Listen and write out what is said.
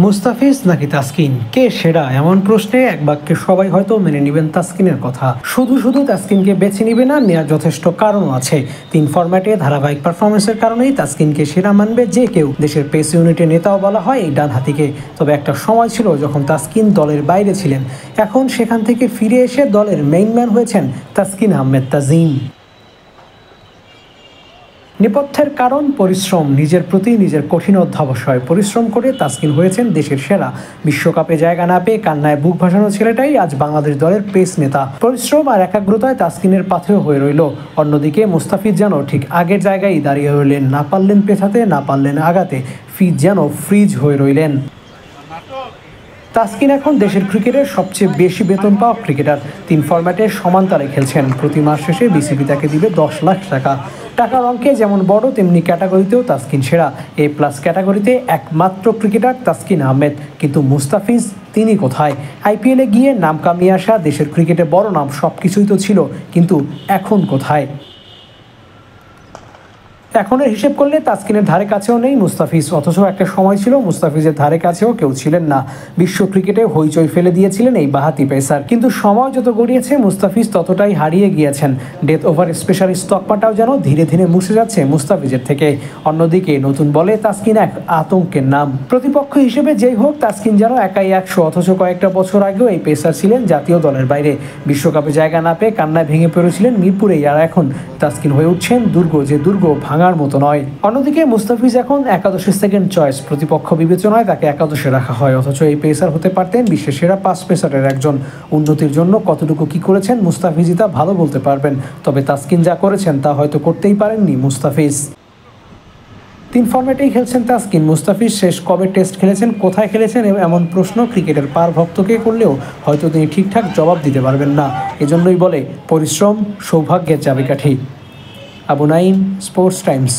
মুস্তাফিজ নাকি তাসকিন, কে সেরা? এমন প্রশ্নে এক বাক্যে সবাই হয়তো মেনে নেবেন তাসকিনের কথা। শুধু শুধু তাসকিনকে বেছে নিবে না, নেওয়ার যথেষ্ট কারণ আছে। 3 ফরম্যাটে ধারাবাহিক পারফরমেন্সের কারণেই তাসকিনকে সেরা মানবে যে কেউ। দেশের পেস ইউনিটের নেতাও বলা হয় এই ডানহাতিকে। তবে একটা সময় ছিল যখন তাসকিন দলের বাইরে ছিলেন। এখন সেখান থেকে ফিরে এসে দলের মেইন ম্যান হয়েছেন তাসকিন আহমেদ তাজিম। নেপথ্যের কারণ পরিশ্রম, নিজের প্রতি নিজের কঠিন অধ্যবসায়। পরিশ্রম করে তাসকিন হয়েছেন দেশের সেরা। বিশ্বকাপে জায়গা না পেয়ে কান্নায় বুক ভাসানো ছেলেটাই আজ বাংলাদেশ দলের পেস নেতা। পরিশ্রম আর একাগ্রতায় তাসকিনের পাথেয় হয়ে রইল। অন্যদিকে মুস্তাফিজ যেন ঠিক আগের জায়গায় দাঁড়িয়ে রইলেন, না পারলেন পেছাতে, না পারলেন আগাতে। ফিজ যেন ফ্রিজ হয়ে রইলেন। তাসকিন এখন দেশের ক্রিকেটের সবচেয়ে বেশি বেতন পাওয়া ক্রিকেটার। 3 ফরম্যাটে সমান তালে খেলছেন। প্রতি মাস শেষে বিসিবি তাকে দিবে 10 লাখ টাকা। টাকার অঙ্কে যেমন বড়, তেমনি ক্যাটাগরিতেও তাসকিন সেরা। A+ ক্যাটাগরিতে একমাত্র ক্রিকেটার তাসকিন আহমেদ। কিন্তু মুস্তাফিজ, তিনি কোথায়? IPL-এ গিয়ে নাম কামিয়ে আসা, দেশের ক্রিকেটে বড় নাম, সব কিছুই তো ছিল, কিন্তু এখন কোথায়? এখনের হিসেব করলে তাসকিনের ধারে কাছেও নেই মুস্তাফিজ। অথচ একটা সময় ছিল মুস্তাফিজের ধারে কাছেও কেউ ছিলেন না। বিশ্ব ক্রিকেটে হইচই ফেলে দিয়েছিলেন এই বাঁহাতি পেসার। কিন্তু সময় যত গড়িয়েছে মুস্তাফিজ ততটাই হারিয়ে গিয়েছেন। ডেথ ওভার স্পেশালিস্ট তকমাটাও যেন ধীরে ধীরে মুছে যাচ্ছে মুস্তাফিজের থেকে। অন্যদিকে নতুন বলে তাসকিন এক আতঙ্কের নাম। প্রতিপক্ষ হিসেবে যেই হোক, তাসকিন যেন একাই 100। অথচ কয়েকটা বছর আগেও এই পেসার ছিলেন জাতীয় দলের বাইরে। বিশ্বকাপে জায়গা না পেয়ে কান্নায় ভেঙে পড়েছিলেন মিরপুরেই। আর এখন তাসকিন হয়ে উঠছেন দুর্গ, যে দুর্গ ভাঙার মতো নয়। অন্যদিকে মুস্তাফিজ এখন একাদশের সেকেন্ড চয়েস। প্রতিপক্ষ বিবেচনায় তাকে একাদশে রাখা হয়। অথচ এই পেসার হতে পারতেন বিশ্বের সেরা 5 পেসারের একজন। উন্নতির জন্য কতটুকু কি করেছেন মুস্তাফিজই তা ভালো বলতে পারবেন। তবে তাসকিন যা করেছেন তা হয়তো করতেই পারেননি মুস্তাফিজ। 3 ফরম্যাটেই খেলছেন তাসকিন। মুস্তাফিজ শেষ কবে টেস্ট খেলেছেন, কোথায় খেলেছেন, এমন প্রশ্ন ক্রিকেটের পার ভক্তকে করলেও হয়তো তিনি ঠিকঠাক জবাব দিতে পারবেন না। এজন্যই বলে পরিশ্রম সৌভাগ্যের চাবিকাঠি। Abu Naim, sports Times.